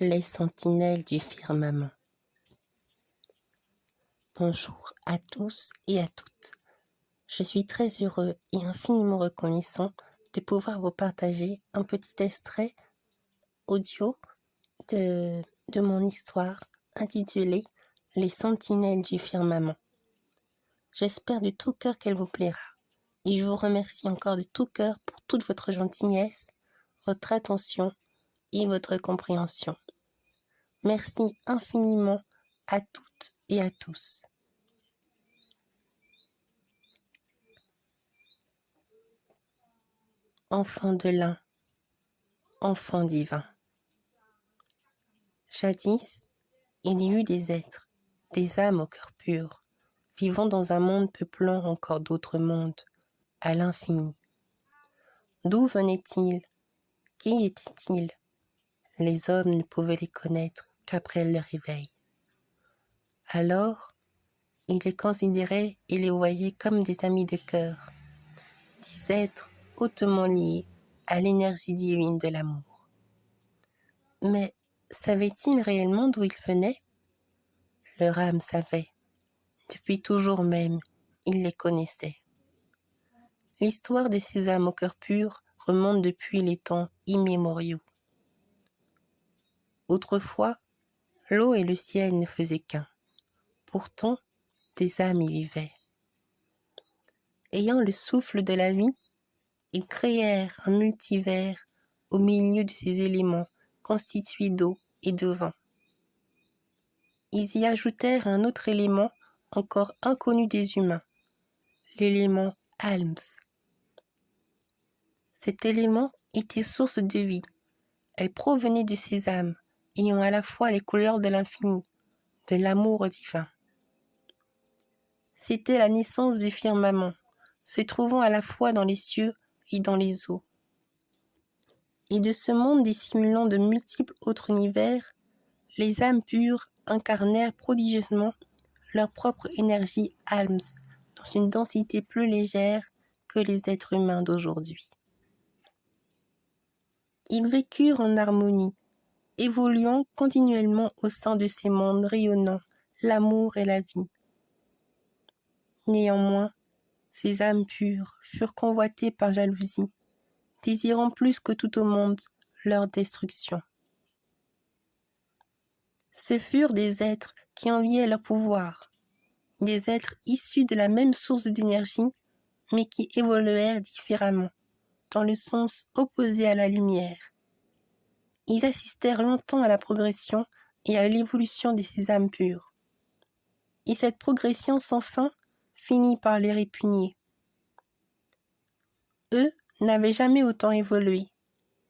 Les sentinelles du firmament. Bonjour à tous et à toutes. Je suis très heureux et infiniment reconnaissant de pouvoir vous partager un petit extrait audio de mon histoire intitulée Les sentinelles du firmament. J'espère de tout cœur qu'elle vous plaira et je vous remercie encore de tout cœur pour toute votre gentillesse, votre attention et votre compréhension. Merci infiniment à toutes et à tous. Enfant de l'un, enfant divin. Jadis, il y eut des êtres, des âmes au cœur pur, vivant dans un monde peuplant encore d'autres mondes, à l'infini. D'où venaient-ils? Qui étaient-ils? Les hommes ne pouvaient les connaître qu'après leur réveil. Alors, ils les considéraient et les voyaient comme des amis de cœur, des êtres hautement liés à l'énergie divine de l'amour. Mais savaient-ils réellement d'où ils venaient? Leur âme savait. Depuis toujours même, ils les connaissaient. L'histoire de ces âmes au cœur pur remonte depuis les temps immémoriaux. Autrefois, l'eau et le ciel ne faisaient qu'un. Pourtant, des âmes y vivaient. Ayant le souffle de la vie, ils créèrent un multivers au milieu de ces éléments constitués d'eau et de vent. Ils y ajoutèrent un autre élément encore inconnu des humains, l'élément Alms. Cet élément était source de vie. Elle provenait de ces âmes, ayant à la fois les couleurs de l'infini, de l'amour divin. C'était la naissance du firmament, se trouvant à la fois dans les cieux et dans les eaux. Et de ce monde dissimulant de multiples autres univers, les âmes pures incarnèrent prodigieusement leur propre énergie Alms dans une densité plus légère que les êtres humains d'aujourd'hui. Ils vécurent en harmonie, évoluant continuellement au sein de ces mondes rayonnant l'amour et la vie. Néanmoins, ces âmes pures furent convoitées par jalousie, désirant plus que tout au monde leur destruction. Ce furent des êtres qui enviaient leur pouvoir, des êtres issus de la même source d'énergie, mais qui évoluèrent différemment, dans le sens opposé à la lumière. Ils assistèrent longtemps à la progression et à l'évolution de ces âmes pures. Et cette progression sans fin finit par les répugner. Eux n'avaient jamais autant évolué,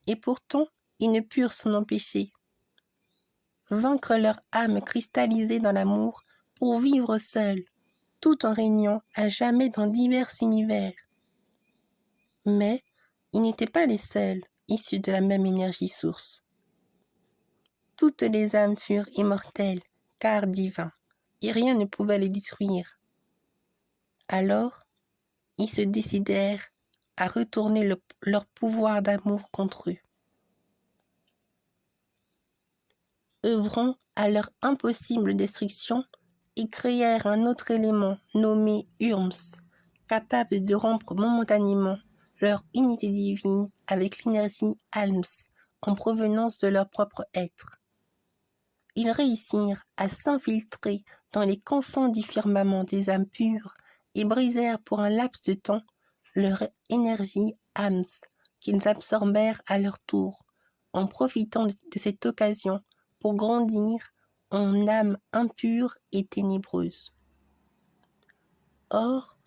et pourtant ils ne purent s'en empêcher. Vaincre leur âme cristallisée dans l'amour pour vivre seuls, tout en régnant à jamais dans divers univers. Mais ils n'étaient pas les seuls issus de la même énergie source. Toutes les âmes furent immortelles, car divins, et rien ne pouvait les détruire. Alors, ils se décidèrent à retourner leur pouvoir d'amour contre eux. Œuvrant à leur impossible destruction, ils créèrent un autre élément nommé Urms, capable de rompre momentanément leur unité divine avec l'énergie Alms en provenance de leur propre être. Ils réussirent à s'infiltrer dans les confins du firmament des âmes pures et brisèrent pour un laps de temps leur énergie Alms qu'ils absorbèrent à leur tour, en profitant de cette occasion pour grandir en âmes impures et ténébreuses. Or,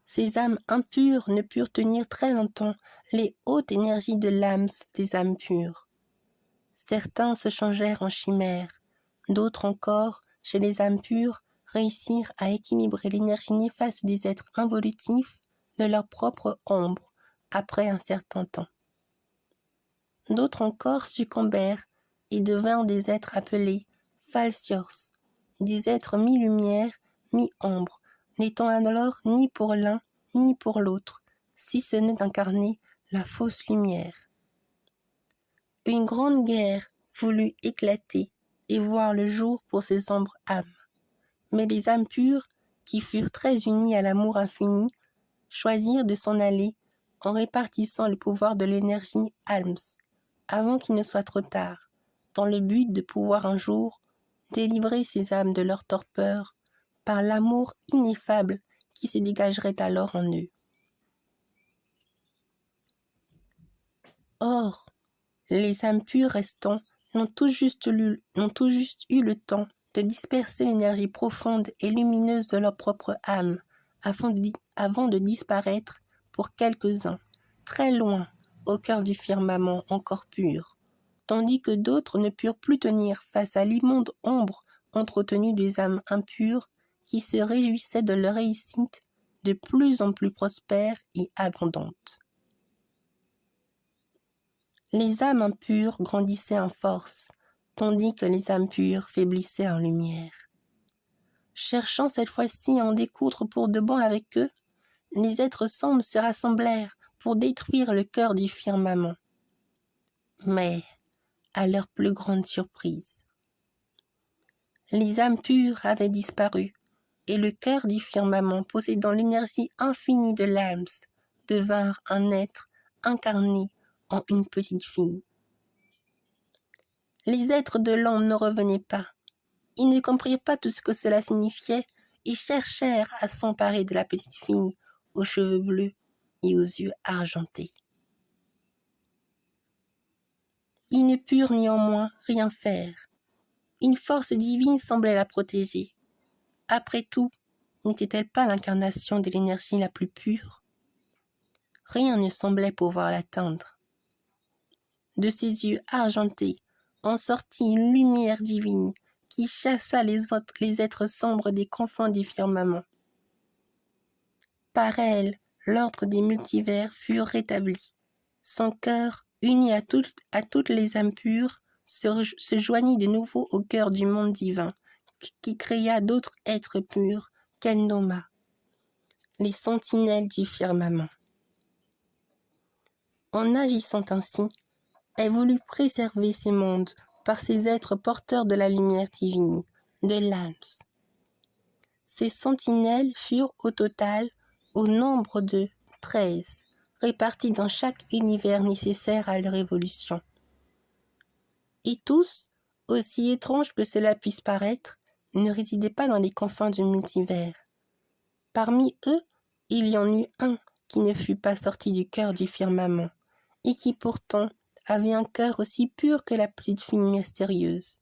ces âmes impures ne purent tenir très longtemps les hautes énergies de l'âme des âmes pures. Certains se changèrent en chimères, d'autres encore, chez les âmes pures, réussirent à équilibrer l'énergie néfaste des êtres involutifs de leur propre ombre après un certain temps. D'autres encore succombèrent et devinrent des êtres appelés falciors, des êtres mi-lumière, mi-ombre, n'étant alors ni pour l'un ni pour l'autre, si ce n'est d'incarner la fausse lumière. Une grande guerre voulut éclater et voir le jour pour ses sombres âmes. Mais les âmes pures, qui furent très unies à l'amour infini, choisirent de s'en aller en répartissant le pouvoir de l'énergie Alms, avant qu'il ne soit trop tard, dans le but de pouvoir un jour délivrer ces âmes de leur torpeur par l'amour ineffable qui se dégagerait alors en eux. Or, les âmes pures restants n'ont tout juste eu le temps de disperser l'énergie profonde et lumineuse de leur propre âme avant de disparaître pour quelques-uns, très loin, au cœur du firmament encore pur, tandis que d'autres ne purent plus tenir face à l'immonde ombre entretenue des âmes impures qui se réjouissaient de leur réussite de plus en plus prospère et abondante. Les âmes impures grandissaient en force, tandis que les âmes pures faiblissaient en lumière. Cherchant cette fois-ci à en découdre pour de bon avec eux, les êtres sombres se rassemblèrent pour détruire le cœur du firmament. Mais, à leur plus grande surprise, les âmes pures avaient disparu, et le cœur du firmament, possédant l'énergie infinie de l'âme, devint un être incarné en une petite fille. Les êtres de l'ombre ne revenaient pas. Ils ne comprirent pas tout ce que cela signifiait et cherchèrent à s'emparer de la petite fille aux cheveux bleus et aux yeux argentés. Ils ne purent néanmoins rien faire. Une force divine semblait la protéger. Après tout, n'était-elle pas l'incarnation de l'énergie la plus pure? Rien ne semblait pouvoir l'atteindre. De ses yeux argentés en sortit une lumière divine qui chassa les êtres sombres des confins du firmament. Par elle, l'ordre des multivers fut rétabli. Son cœur, uni à toutes les âmes pures, se joignit de nouveau au cœur du monde divin, qui créa d'autres êtres purs qu'elle nomma les sentinelles du firmament. En agissant ainsi, elle voulut préserver ces mondes par ces êtres porteurs de la lumière divine, de l'âme. Ces sentinelles furent au total au nombre de 13, répartis dans chaque univers nécessaire à leur évolution. Et tous, aussi étranges que cela puisse paraître, ne résidaient pas dans les confins du multivers. Parmi eux, il y en eut un qui ne fut pas sorti du cœur du firmament, et qui pourtant avait un cœur aussi pur que la petite fille mystérieuse.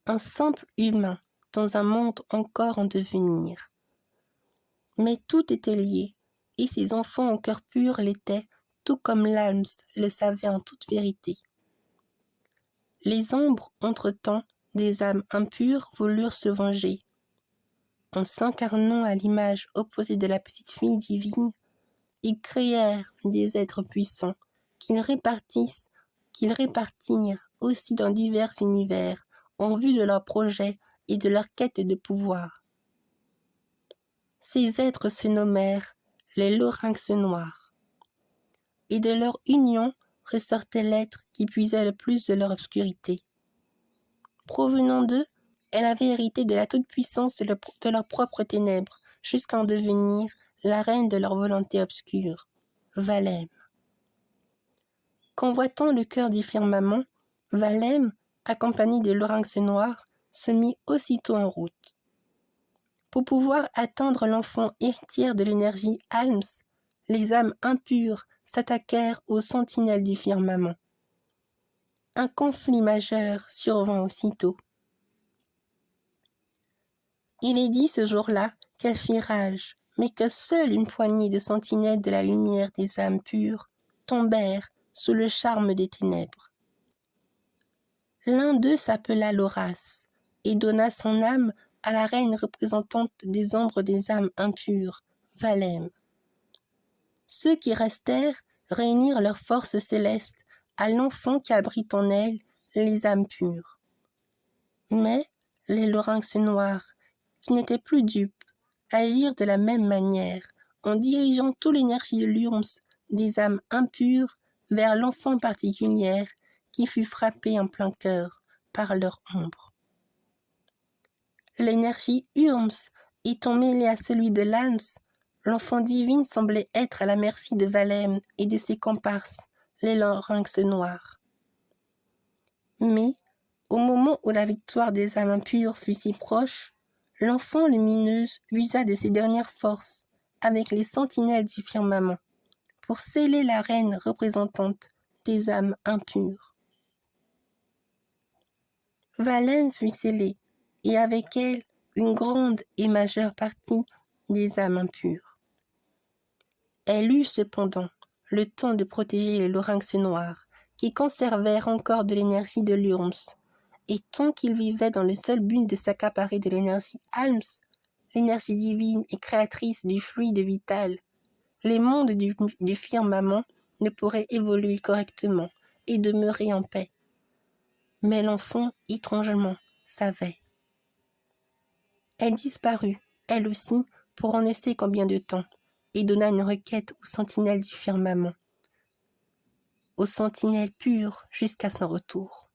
Un simple humain dans un monde encore en devenir. Mais tout était lié, et ses enfants au cœur pur l'étaient, tout comme l'âme le savait en toute vérité. Les ombres, entre-temps, des âmes impures voulurent se venger. En s'incarnant à l'image opposée de la petite fille divine, ils créèrent des êtres puissants qu'ils répartirent aussi dans divers univers en vue de leurs projets et de leur quête de pouvoir. Ces êtres se nommèrent les Larynx noirs, et de leur union ressortait l'être qui puisait le plus de leur obscurité. Provenant d'eux, elle avait hérité de la toute-puissance de leurs propres ténèbres, jusqu'à en devenir la reine de leur volonté obscure, Valem. Convoitant le cœur du firmament, Valem, accompagné des Larynx noirs, se mit aussitôt en route. Pour pouvoir atteindre l'enfant héritière de l'énergie Alms, les âmes impures s'attaquèrent aux sentinelles du firmament. Un conflit majeur survint aussitôt. Il est dit ce jour-là qu'elle fit rage, mais que seule une poignée de sentinelles de la lumière des âmes pures tombèrent sous le charme des ténèbres. L'un d'eux s'appela Loras et donna son âme à la reine représentante des ombres des âmes impures, Valem. Ceux qui restèrent réunirent leurs forces célestes à l'enfant qui abrite en elle les âmes pures. Mais les Larynx noirs, qui n'étaient plus dupes, agirent de la même manière en dirigeant toute l'énergie de l'Urms des âmes impures vers l'enfant particulière qui fut frappé en plein cœur par leur ombre. L'énergie Urms étant mêlée à celui de Lance, l'enfant divine semblait être à la merci de Valem et de ses comparses, les larynx noirs. Mais, au moment où la victoire des âmes impures fut si proche, l'enfant lumineuse usa de ses dernières forces avec les sentinelles du firmament pour sceller la reine représentante des âmes impures. Valem fut scellée, et avec elle une grande et majeure partie des âmes impures. Elle eut cependant le temps de protéger les larynx noirs, qui conservèrent encore de l'énergie de l'Urms, et tant qu'ils vivaient dans le seul but de s'accaparer de l'énergie Alms, l'énergie divine et créatrice du fluide vital, les mondes du firmament ne pourraient évoluer correctement et demeurer en paix. Mais l'enfant, étrangement, savait. Elle disparut, elle aussi, pour on ne sait combien de temps, et donna une requête aux sentinelles du firmament, aux sentinelles pures jusqu'à son retour.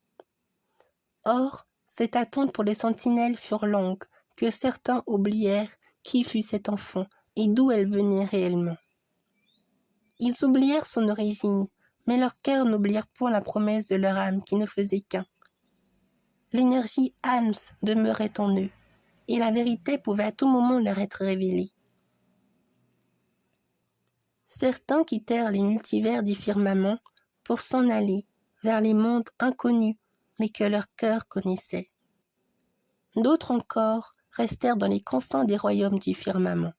Or, cette attente pour les sentinelles furent longues, que certains oublièrent qui fut cet enfant et d'où elle venait réellement. Ils oublièrent son origine, mais leurs cœurs n'oublièrent point la promesse de leur âme qui ne faisait qu'un. L'énergie Alms demeurait en eux, et la vérité pouvait à tout moment leur être révélée. Certains quittèrent les multivers du firmament pour s'en aller vers les mondes inconnus, mais que leur cœur connaissait. D'autres encore restèrent dans les confins des royaumes du firmament.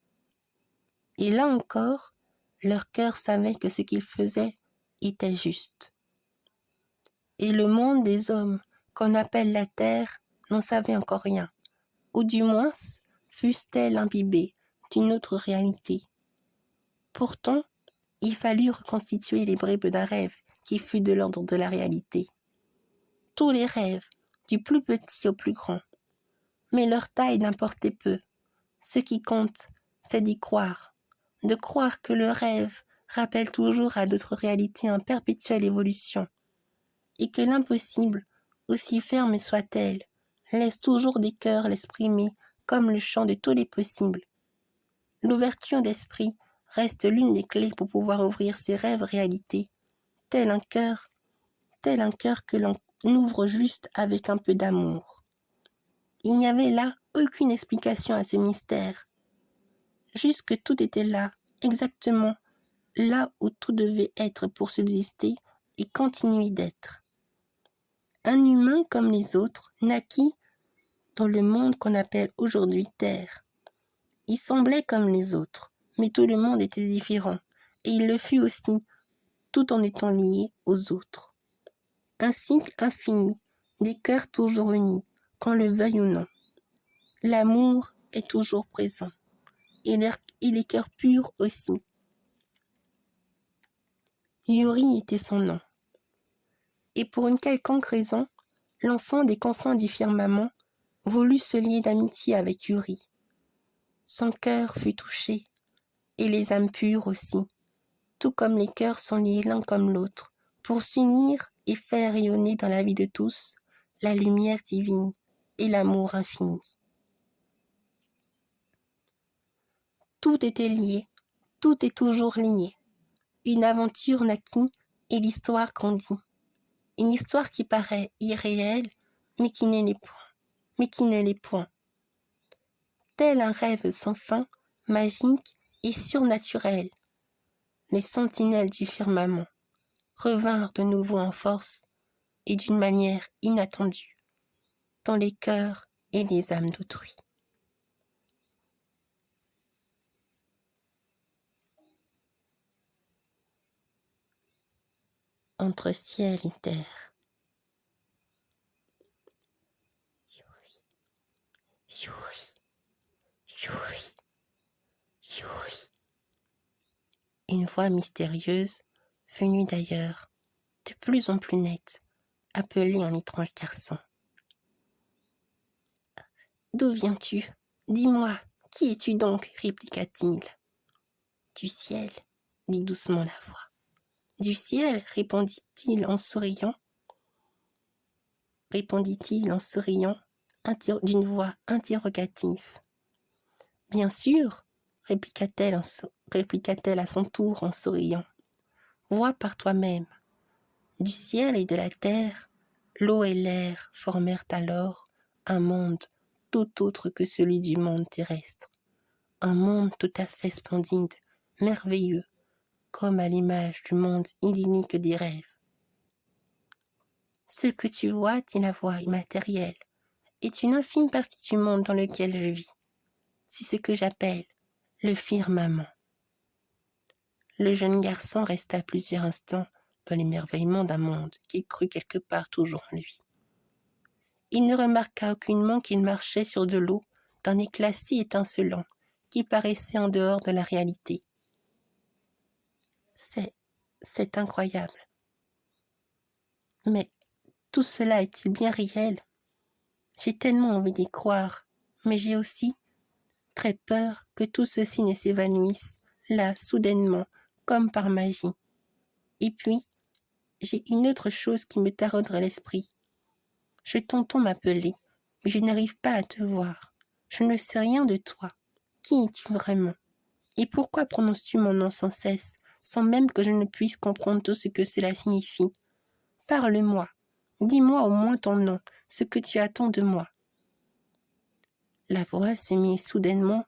Et là encore, leur cœur savait que ce qu'ils faisaient était juste. Et le monde des hommes, qu'on appelle la terre, n'en savait encore rien, ou du moins fussent-elles imbibées d'une autre réalité. Pourtant, il fallut reconstituer les bribes d'un rêve qui fut de l'ordre de la réalité. Tous les rêves, du plus petit au plus grand, mais leur taille n'importait peu. Ce qui compte, c'est d'y croire, de croire que le rêve rappelle toujours à d'autres réalités en perpétuelle évolution, et que l'impossible, aussi ferme soit-elle, laisse toujours des cœurs l'exprimer comme le champ de tous les possibles. L'ouverture d'esprit reste l'une des clés pour pouvoir ouvrir ses rêves réalités, tel un cœur que l'on ouvre juste avec un peu d'amour. Il n'y avait là aucune explication à ce mystère, juste que tout était là, exactement là où tout devait être pour subsister et continuer d'être. Un humain comme les autres naquit dans le monde qu'on appelle aujourd'hui Terre. Il semblait comme les autres, mais tout le monde était différent, et il le fut aussi, tout en étant lié aux autres. Un cycle infini, des cœurs toujours unis, qu'on le veuille ou non. L'amour est toujours présent, et les cœurs purs aussi. Yuri était son nom. Et pour une quelconque raison, l'enfant des confins du firmament voulut se lier d'amitié avec Yuri. Son cœur fut touché, et les âmes pures aussi, tout comme les cœurs sont liés l'un comme l'autre, pour s'unir et faire rayonner dans la vie de tous la lumière divine et l'amour infini. Tout était lié, tout est toujours lié. Une aventure naquit et l'histoire grandit. Une histoire qui paraît irréelle, mais qui ne l'est point. Tel un rêve sans fin, magique et surnaturel, les sentinelles du firmament revinrent de nouveau en force et d'une manière inattendue dans les cœurs et les âmes d'autrui. Entre ciel et terre. Yuri, Yuri, Yuri, Yuri. Une voix mystérieuse, venue d'ailleurs, de plus en plus nette, appelait un étrange garçon. « D'où viens-tu? Dis-moi, qui es-tu donc » répliqua-t-il. « Du ciel, dit doucement la voix. Du ciel, répondit-il en souriant, d'une voix interrogative. Bien sûr, répliqua-t-elle à son tour en souriant. Vois par toi-même. Du ciel et de la terre, l'eau et l'air formèrent alors un monde tout autre que celui du monde terrestre. Un monde tout à fait splendide, merveilleux, comme à l'image du monde idyllique des rêves. Ce que tu vois, dit la voix immatérielle, est une infime partie du monde dans lequel je vis. C'est ce que j'appelle le firmament. Le jeune garçon resta plusieurs instants dans l'émerveillement d'un monde qu'il crut quelque part toujours en lui. Il ne remarqua aucunement qu'il marchait sur de l'eau d'un éclat si étincelant qui paraissait en dehors de la réalité. C'est incroyable. Mais tout cela est-il bien réel? J'ai tellement envie d'y croire, mais j'ai aussi très peur que tout ceci ne s'évanouisse, là, soudainement, comme par magie. Et puis, j'ai une autre chose qui me taraude l'esprit. Je t'entends m'appeler, mais je n'arrive pas à te voir. Je ne sais rien de toi. Qui es-tu vraiment? Et pourquoi prononces-tu mon nom sans cesse, sans même que je ne puisse comprendre tout ce que cela signifie? Parle-moi. Dis-moi au moins ton nom, ce que tu attends de moi. La voix se mit soudainement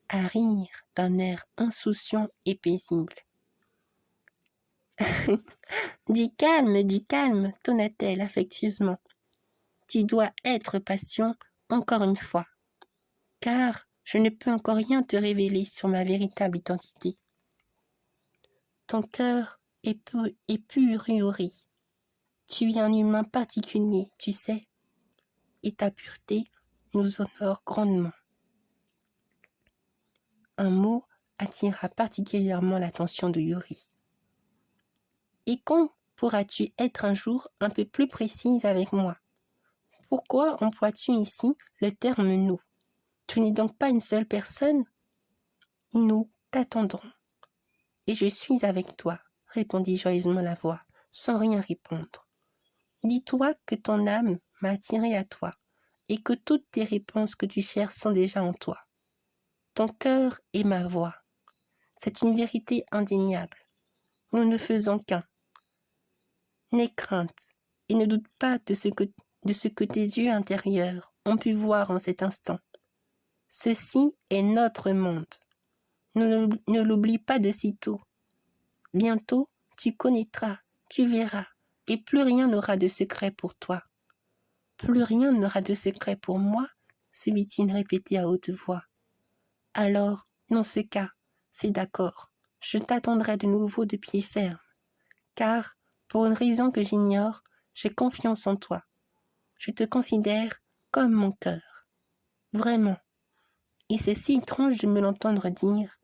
à rire d'un air insouciant et paisible. Du calme, tonna-t-elle affectueusement. Tu dois être patient encore une fois, car je ne peux encore rien te révéler sur ma véritable identité. Ton cœur est pur Yuri. Tu es un humain particulier, tu sais, et ta pureté nous honore grandement. Un mot attira particulièrement l'attention de Yuri. Et quand pourras-tu être un jour un peu plus précise avec moi? Pourquoi emploies-tu ici le terme « nous » ? Tu n'es donc pas une seule personne? Nous t'attendrons. Et je suis avec toi, répondit joyeusement la voix, sans rien répondre. Dis-toi que ton âme m'a attiré à toi, et que toutes tes réponses que tu cherches sont déjà en toi. Ton cœur est ma voix. C'est une vérité indéniable. Nous ne faisons qu'un. N'aie crainte, et ne doute pas de ce que tes yeux intérieurs ont pu voir en cet instant. Ceci est notre monde. Ne l'oublie pas de sitôt. Bientôt, tu connaîtras, tu verras, et plus rien n'aura de secret pour toi. Plus rien n'aura de secret pour moi, se vit-il répéter à haute voix. Alors, dans ce cas, c'est d'accord, je t'attendrai de nouveau de pied ferme, car, pour une raison que j'ignore, j'ai confiance en toi. Je te considère comme mon cœur. Vraiment. Et c'est si étrange de me l'entendre dire,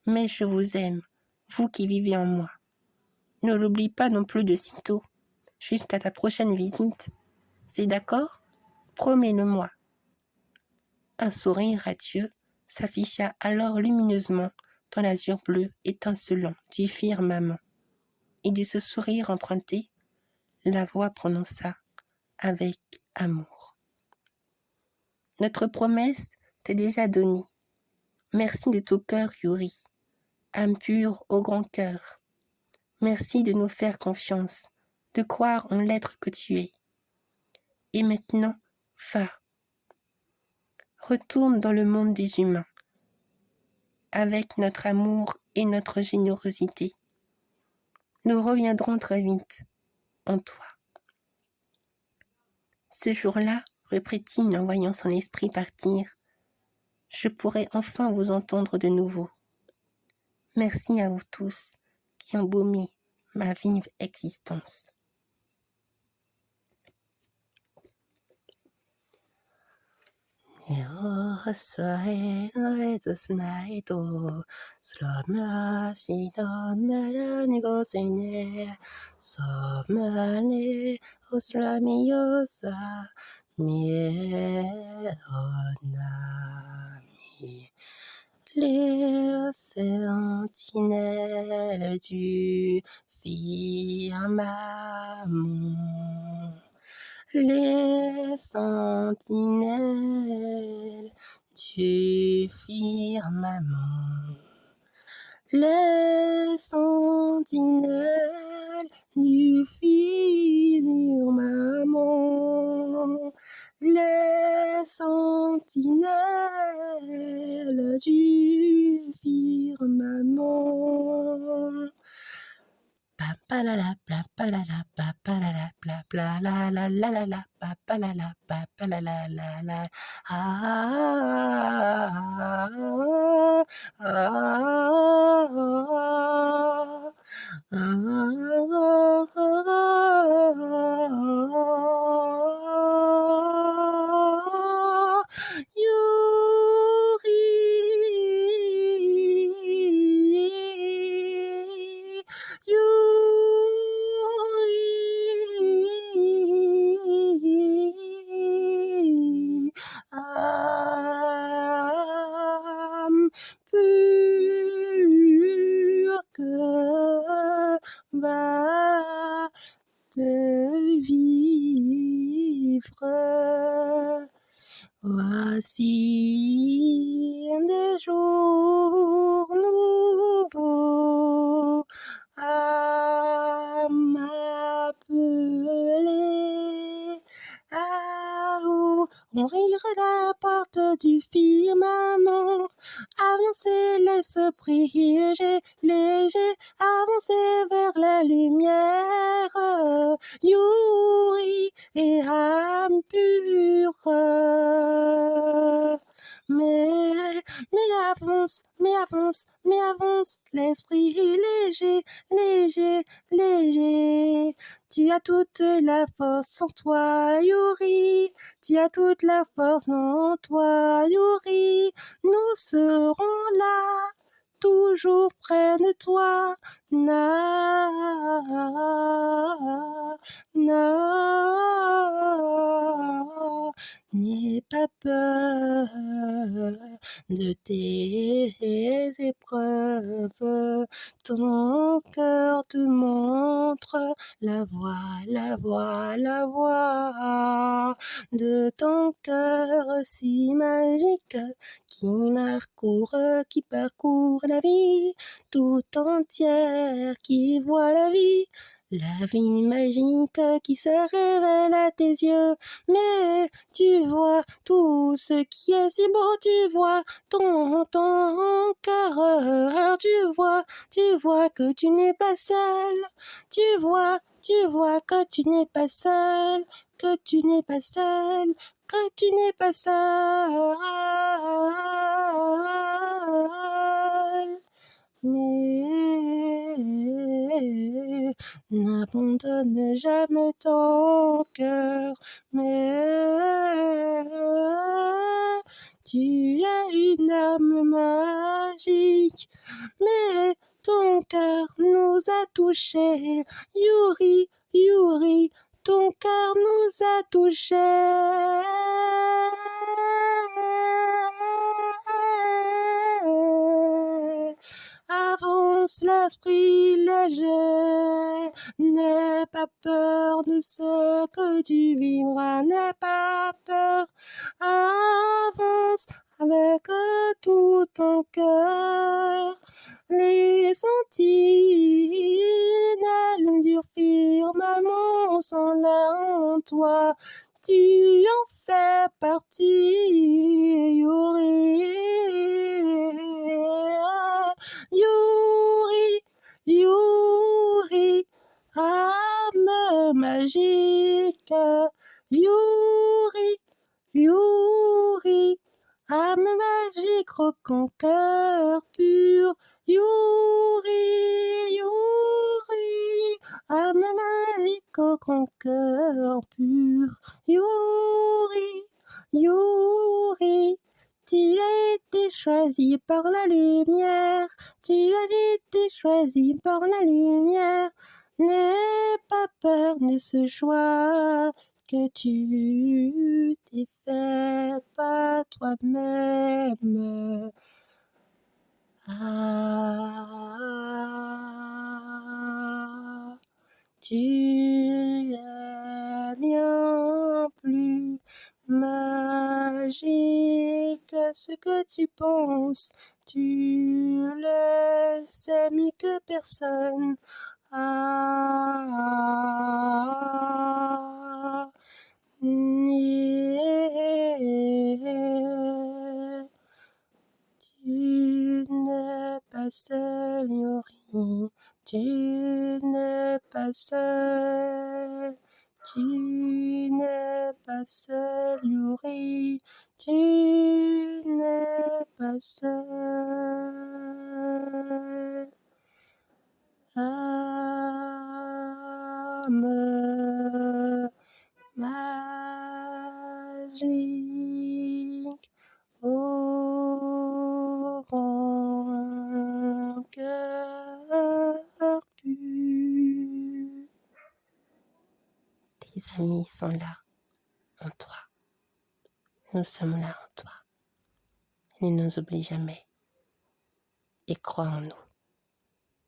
mais je vous aime, vous qui vivez en moi. Ne l'oublie pas non plus de sitôt, jusqu'à ta prochaine visite. C'est d'accord? Promets-le-moi. Un sourire radieux s'afficha alors lumineusement dans l'azur bleu étincelant du firmament. Et de ce sourire emprunté, la voix prononça avec amour. Notre promesse t'est déjà donnée. Merci de tout cœur, Yuri. Âme pure au grand cœur. Merci de nous faire confiance, de croire en l'être que tu es. Et maintenant, va. Retourne dans le monde des humains, avec notre amour et notre générosité. Nous reviendrons très vite en toi. Ce jour-là, reprit-il en voyant son esprit partir, je pourrai enfin vous entendre de nouveau. Merci à vous tous qui embaumez ma vive existence. Les sentinelles du firmament. Les sentinelles du firmament. Les sentinelles du firmament. Les sentinelles du firmament. Papalala, papalala, papalala, plapla, la la la la la, papalala, papalala, la la. Yuri, Yuri, âme pure que va te vivre. Voici des jours nouveaux à m'appeler, à ouvrir la porte du firmament, avancer l'esprit léger, léger, avancer vers la lumière, Yuri et âme pure. Mais avance, l'esprit léger, léger, léger. Tu as toute la force en toi, Yuri. Tu as toute la force en toi, Yuri. Nous serons là, toujours près de toi. N'aie pas peur de tes épreuves. Ton cœur te montre la voie, la voie, la voie de ton cœur si magique qui parcourt la vie tout entière, qui voit la vie magique qui se révèle à tes yeux. Mais tu vois tout ce qui est si beau, tu vois ton cœur, tu vois que tu n'es pas seul, tu vois que tu n'es pas seul, que tu n'es pas seul, que tu n'es pas seul. Mais n'abandonne jamais ton cœur, mais tu as une âme magique, mais ton cœur nous a touchés, Yuri, Yuri, ton cœur nous a touchés. Avance l'esprit léger, n'aie pas peur de ce que tu vivras, n'aie pas peur, avance avec tout ton cœur. Les sentinelles du firmament sont là en toi, tu en fais partie, Yuri. Yuri, Yuri, âme magique, Yuri, Yuri, âme magique, rocon cœur pur, Yuri, Yuri, âme magique, rocon cœur pur, Yuri, Yuri. Tu as été choisi par la lumière, tu as été choisi par la lumière. N'aie pas peur de ce choix que tu t'es fait pas toi-même. Ah. Tu es bien plus magique que ce que tu penses. Tu le sais mieux que personne. Ah, tu n'es pas seul, Yuri. Tu n'es pas seul. Tu n'es pas seul, Yuri. Tu n'es pas seul. Âme magique au grand cœur pur. Tes amis sont là en toi. Nous sommes là en toi. Ne nous oublie jamais et crois en nous.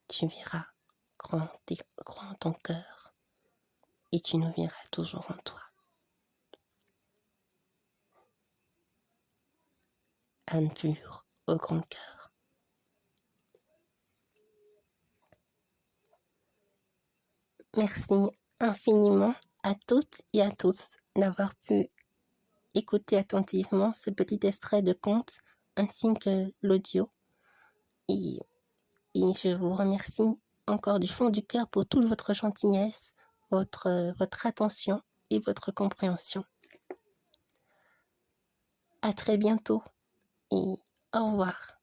Tu verras, crois en ton cœur et tu nous verras toujours en toi. Âme pure au grand cœur. Merci infiniment à toutes et à tous d'avoir pu écouter attentivement ce petit extrait de conte ainsi que l'audio. Et je vous remercie encore du fond du cœur pour toute votre gentillesse, votre attention et votre compréhension. À très bientôt et au revoir.